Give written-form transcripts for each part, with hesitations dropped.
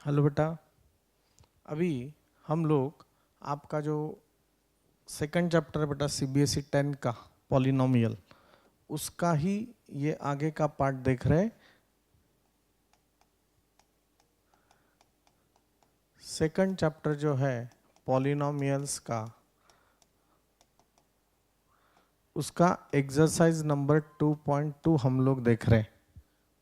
Hello बेटा, अभी हम लोग आपका जो सेकंड चैप्टर है बेटा सीबीएसई 10 का पॉलिनोमियल, उसका ही ये आगे का पार्ट देख रहे हैं। सेकंड चैप्टर जो है पॉलिनोमियल्स का, उसका एक्सरसाइज नंबर 2.2 हम लोग देख रहे हैं।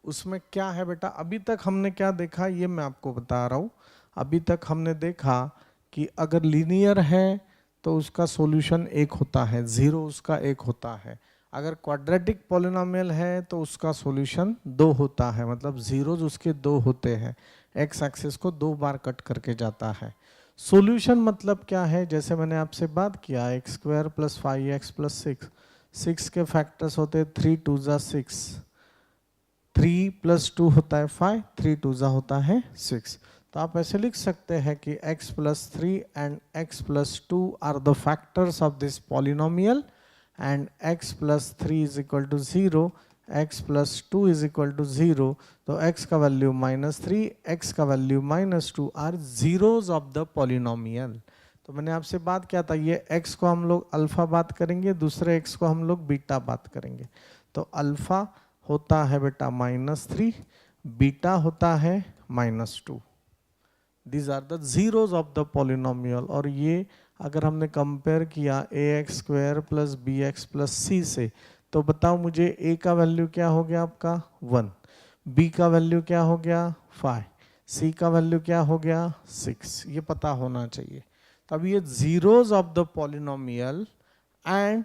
उसमें क्या है बेटा, अभी तक हमने क्या देखा ये मैं आपको बता रहा हूँ। अभी तक हमने देखा कि अगर लीनियर है तो उसका सॉल्यूशन एक होता है, जीरो उसका एक होता है। अगर क्वाड्रेटिक पॉलिनोमियल है तो उसका सॉल्यूशन दो होता है, मतलब जीरोज उसके दो होते हैं। एक्स एक्सिस को दो बार कट करके जाता है। सॉल्यूशन मतलब क्या है, जैसे मैंने आपसे बात किया x square plus 5x plus 6 के फैक्टर्स होते 3 2 जा 6, 3 प्लस 2 होता है 5, 3 2 जा होता है 6। तो आप ऐसे लिख सकते हैं कि x plus 3 and x plus 2 are the factors of this polynomial and x plus 3 is equal to 0, x plus 2 is equal to 0। तो x का वैल्यू -3, x का value -2 are zeros of the polynomial. तो मैंने आपसे बात किया था, ये x को हम लोग अल्फा बात करेंगे, दूसरे x को हम लोग बीटा बात करेंगे। तो अल्फा होता है बेटा -3, बीटा होता है -2। These are the zeros of the polynomial. और ये अगर हमने कंपेयर किया ax square plus B X plus C से, तो बताओ मुझे a का वैल्यू क्या हो गया आपका 1, b का वैल्यू क्या हो गया 5, c का वैल्यू क्या हो गया 6। ये पता होना चाहिए। तब ये zeros of the polynomial and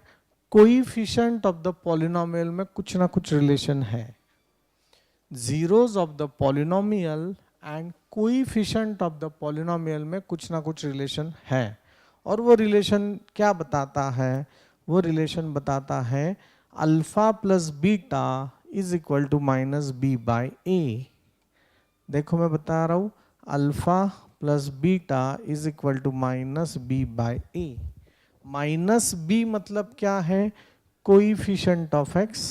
coefficient of the polynomial में कुछ ना कुछ रिलेशन है। Zeros of the polynomial and coefficient of the polynomial में कुछ ना कुछ रिलेशन है। और वो रिलेशन क्या बताता है, वो रिलेशन बताता है alpha plus beta is equal to -b/a। देखो मैं बता रहा हूं, alpha plus beta is equal to -b/a। -b मतलब क्या है, coefficient of x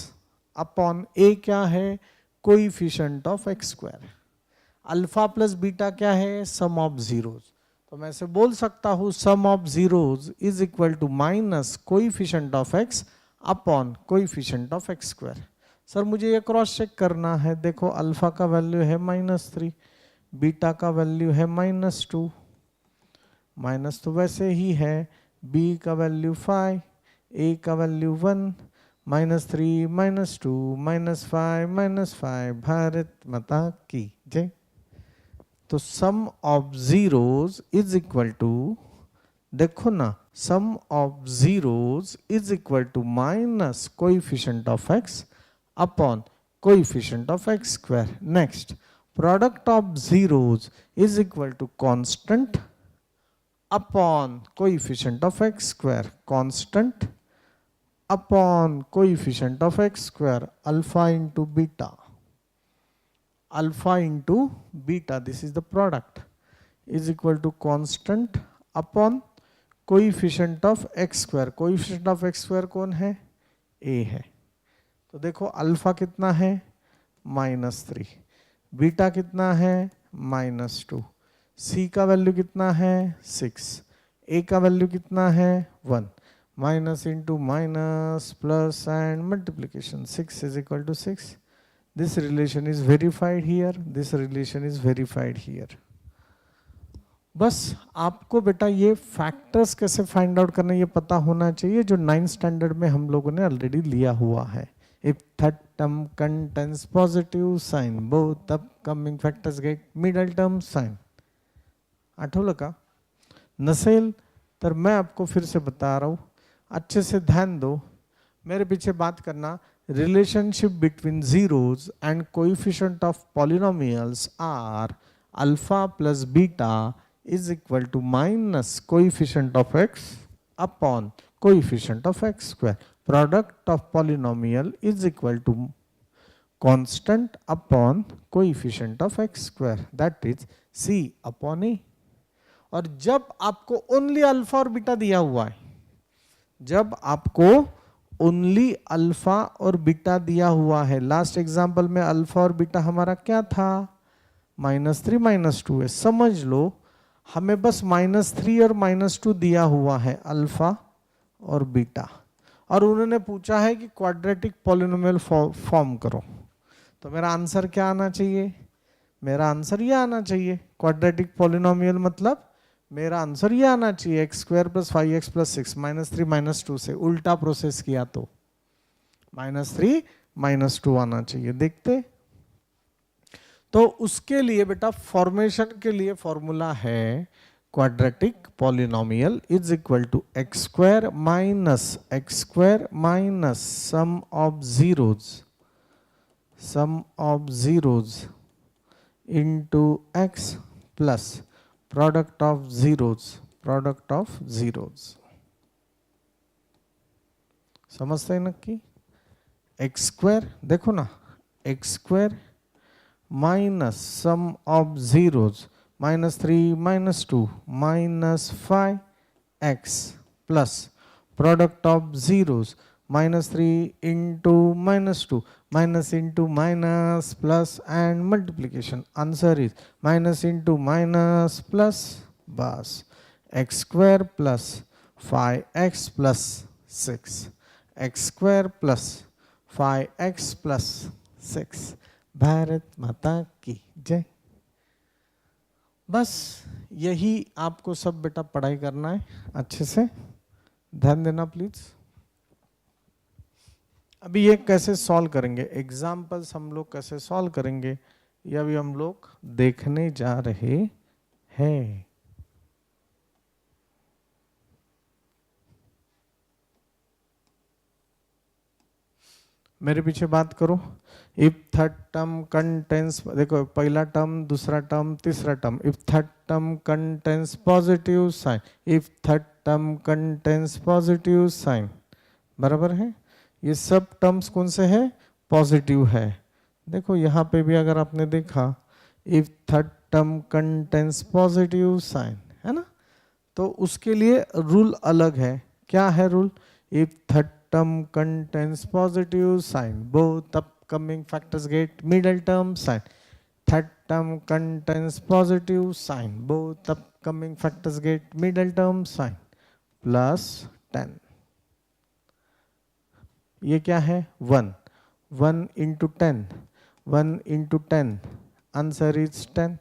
upon a क्या है, coefficient of x square. Alpha plus beta क्या है, सम ऑफ जीरोज। तो मैं ऐसे बोल सकता हूं sum of zeros is equal to minus coefficient of x upon coefficient of x square. Sir मुझे ये क्रॉस चेक करना है, देखो अल्फा का वैल्यू है -3, बीटा का वैल्यू है -2, माइनस तो वैसे ही है, b का वैल्यू 5, a का वैल्यू 1, -3 -2 -5 -5, भारत माता की जय। तो sum of zeros is equal to, देखो ना, sum of zeros is equal to minus coefficient of x upon coefficient of x square. Next, product of zeros is equal to constant upon coefficient of x square, constant upon coefficient of x square, alpha into beta, alpha into beta, this is the product, is equal to constant upon coefficient of x square. Coefficient of x square कौन है, a है। तो देखो alpha कितना है -3, beta कितना है -2, c का वैल्यू कितना है 6, a का वैल्यू कितना है 1, minus into minus plus and multiplication, 6 is equal to 6। This relation is verified here, this relation is verified here. बस आपको बेटा ये फैक्टर्स कैसे फाइंड आउट करना ये पता होना चाहिए, जो 9th स्टैंडर्ड में हम लोगों ने ऑलरेडी लिया हुआ है। If third term contains positive sign, both upcoming factors get middle term sign. आठवलं का? नसेल तर मैं आपको फिर से बता रहा हूँ, अच्छे से ध्यान दो, मेरे पीछे बात करना। Relationship between zeros and coefficient of polynomials are alpha plus beta is equal to minus coefficient of x upon coefficient of x square. Product of polynomial is equal to constant upon coefficient of x square, that is c upon a. और जब आपको only alpha और beta दिया हुआ है, जब आपको only alpha और बीटा दिया हुआ है, लास्ट एग्जांपल में अल्फा और बीटा हमारा क्या था -3 -2 है। समझ लो हमें बस -3 और -2 दिया हुआ है, अल्फा और बीटा, और उन्होंने पूछा है कि क्वाड्रेटिक पॉलिनोमियल फॉर्म करो। तो मेरा आंसर क्या आना चाहिए? मेरा आंसर ये आना चाहिए। क्वाड्रेटिक पॉलिनोमियल मतलब मेरा आंसर ये आना चाहिए, x² + 5x + 6 -3 -2 से उल्टा प्रोसेस किया तो -3 -2 आना चाहिए। देखते, तो उसके लिए बेटा फॉर्मेशन के लिए फॉर्मूला है quadratic polynomial is equal to x² - sum of zeros into x plus product of zeros। समझते हैं नक्की? x² देखो ना, x² minus sum of zeros -3 -2 -5x plus product of zeros -3 into -2 minus into minus plus and multiplication, answer is minus into minus plus bas x² plus 5x plus 6 x² plus 5x plus 6। Bharat माता की जय। बस यही आपको सब बेटा पढ़ाई करना है, अच्छे से ध्यान देना प्लीज। अभी ये कैसे सॉल्व करेंगे, एग्जाम्पल्स हम लोग कैसे सॉल्व करेंगे, ये अभी हम लोग देखने जा रहे हैं। मेरे पीछे बात करो। इफ थर्ड टर्म कंटेन्स, देखो पहला टर्म, दूसरा टर्म, तीसरा term, if third term contains positive sign, if third term contains positive sign, बराबर है। ये सब टर्म्स कौन से हैं? पॉजिटिव है। देखो यहाँ पे भी अगर आपने देखा, if third term contains positive sign, है ना, तो उसके लिए रूल अलग है। क्या है rule? If third term contains positive sign, both upcoming factors get middle term sign. Third term contains positive sign, both upcoming factors get middle term sign, plus 10। ये क्या है? 1 1 into 10, 1 into 10, आंसर इज 10।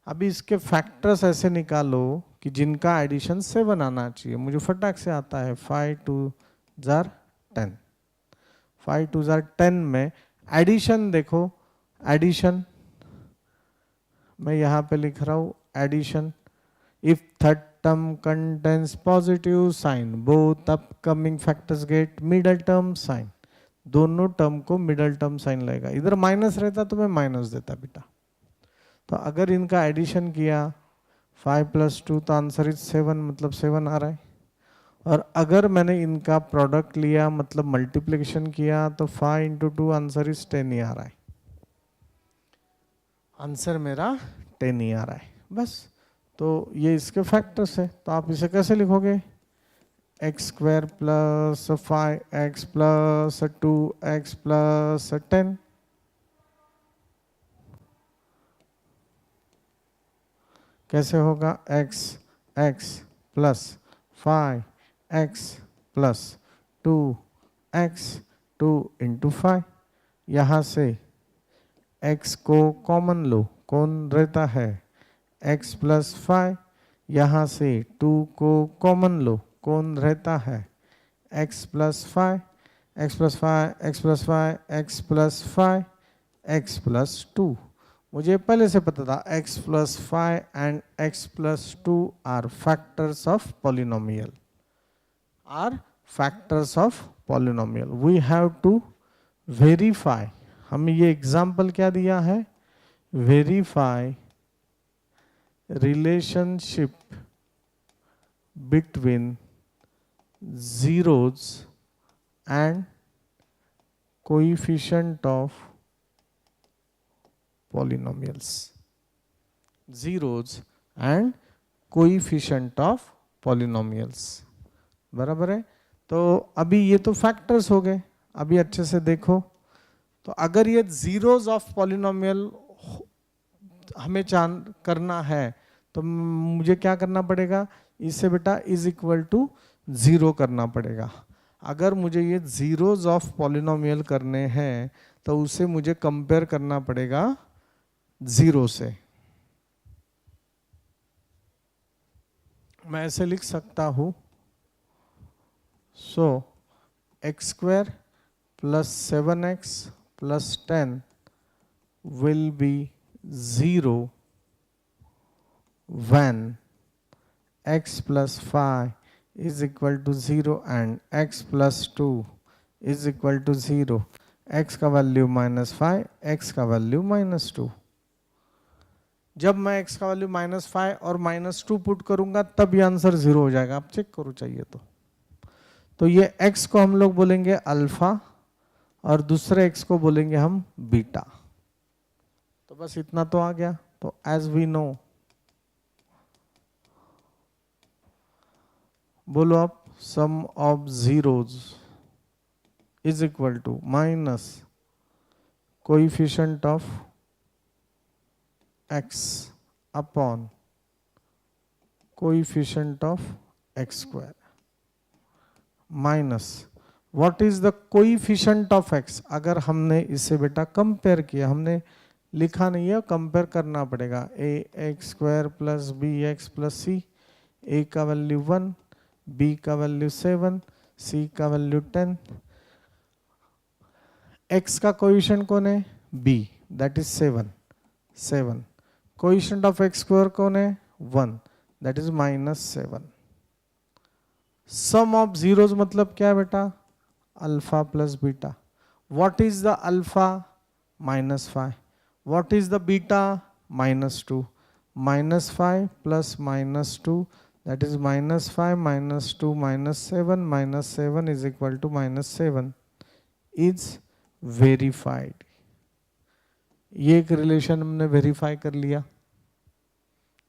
अभी इसके factors ऐसे निकालो कि जिनका addition 7 आना चाहिए। मुझे फटाक से आता है 5 2 जार 10, 5 2 जार 10 में एडिशन देखो, एडिशन मैं यहाँ पे लिख रहा हूँ addition. If third term contains positive sign, both upcoming factors get middle term sign, दोनों टर्म को मिडल टर्म साइन लगेगा। इधर माइनस रहता तो मैं माइनस देता बेटा। तो अगर इनका एडिशन किया 5 + 2 तो आंसर इज 7, मतलब 7 आ रहा है। और अगर मैंने इनका प्रोडक्ट लिया मतलब मल्टीप्लिकेशन किया तो 5 × 2 आंसर इज 10 ही आ रहा है। आंसर मेरा 10 ही आ रहा है बस। तो ये इसके फैक्टर्स है। तो आप इसे कैसे लिखोगे? x² + 5x + 2x + 10। कैसे होगा? x + 5x + 2x 2 × 5। यहाँ से x को कॉमन लो, कौन रहता है? x + 5। यहाँ से 2 को कॉमन लो, कौन रहता है? x + 5, x + 5, x + 5, x + 5, x + 2। मुझे पहले से पता था x + 5 and x + 2 are factors of polynomial, are factors of polynomial. We have to verify. हमें ये एग्जाम्पल क्या दिया है? verify relationship between zeros and coefficient of polynomials, zeros and coefficient of polynomials, बराबर है। तो अभी ये तो फैक्टर्स हो गए। अभी अच्छे से देखो, तो अगर ये जीरोस ऑफ पॉलिनोमियल हमें करना है तो मुझे क्या करना पड़ेगा, इसे बेटा इज इक्वल टू 0 करना पड़ेगा। अगर मुझे ये जीरोज ऑफ पॉलिनोमियल करने हैं तो उसे मुझे कंपेयर करना पड़ेगा 0 से। मैं ऐसे लिख सकता हूं, so X square plus 7x plus 10 will be 0 when x plus 5 is equal to 0 and x plus 2 is equal to 0, x का वैल्यू -5, x का वैल्यू -2। जब मैं x का वैल्यू -5 और -2 पुट करूंगा तब ये आंसर 0 हो जाएगा। आप चेक करो चाहिए तो ये x को हम लोग बोलेंगे अल्फा और दूसरे x को बोलेंगे हम बीटा। तो बस इतना तो आ गया। तो एज वी नो, बोलो आप, sum of zeros is equal to minus coefficient of x upon coefficient of x square minus what is the coefficient of x। अगर हमने इसे बेटा कंपेयर किया, हमने लिखा नहीं है, कंपेयर करना पड़ेगा। A X square plus B X plus C, A का वैल्यू 1, बी का वैल्यू 7, सी का वैल्यू 10। एक्स का कोएफिशिएंट कौन है, B, that is 7। Coefficient of X square कौन है, 1, that is -7। Sum of zeros मतलब क्या है बेटा, alpha plus beta. What is the alpha, -5। What is the beta, -2। -5 plus -2, that is -5 -2 -7, -7 is equal to -7 is verified। ये एक relation हमने verify कर लिया,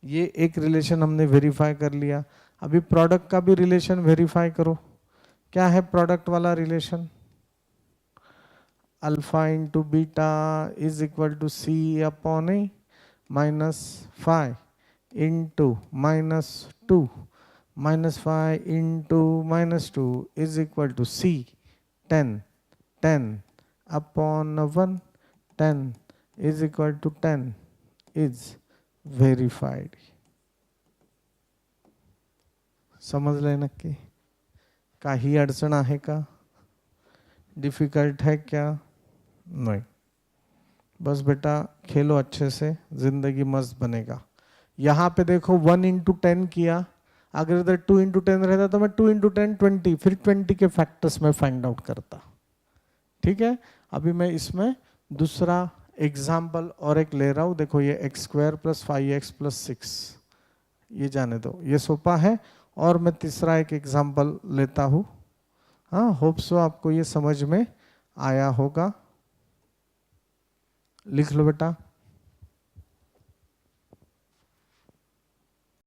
ये एक रिलेशन हमने वेरीफाई कर लिया। अभी प्रोडक्ट का भी रिलेशन वेरीफाई करो। क्या है प्रोडक्ट वाला relation, alpha into beta is equal to C upon A, -5 into -2, -5 into -2 is equal to C 10 upon 1, 10 is equal to 10 is verified. समजलंय नक्की? काही अडचण आहे का, डिफिकल्ट है क्या? नहीं। बस बेटा खेलो अच्छे से, जिंदगी मस्त बनेगा। यहाँ पे देखो 1 इंटू 10 किया, अगर इधर 2 इंटू 10 रहता तो मैं 2 इंटू 10 20, फिर 20 के फैक्टर्स में फाइंड आउट करता। ठीक है, अभी मैं इसमें दूसरा एग्जाम्पल और एक ले रहा हूँ। देखो ये x square plus 5x plus 6, ये जाने दो, ये सोपा है। और मैं तीसरा एक एग्जाम्पल लेता हूँ। हाँ, होप सो आपको ये समझ में आया होगा। लिख लो बेटा।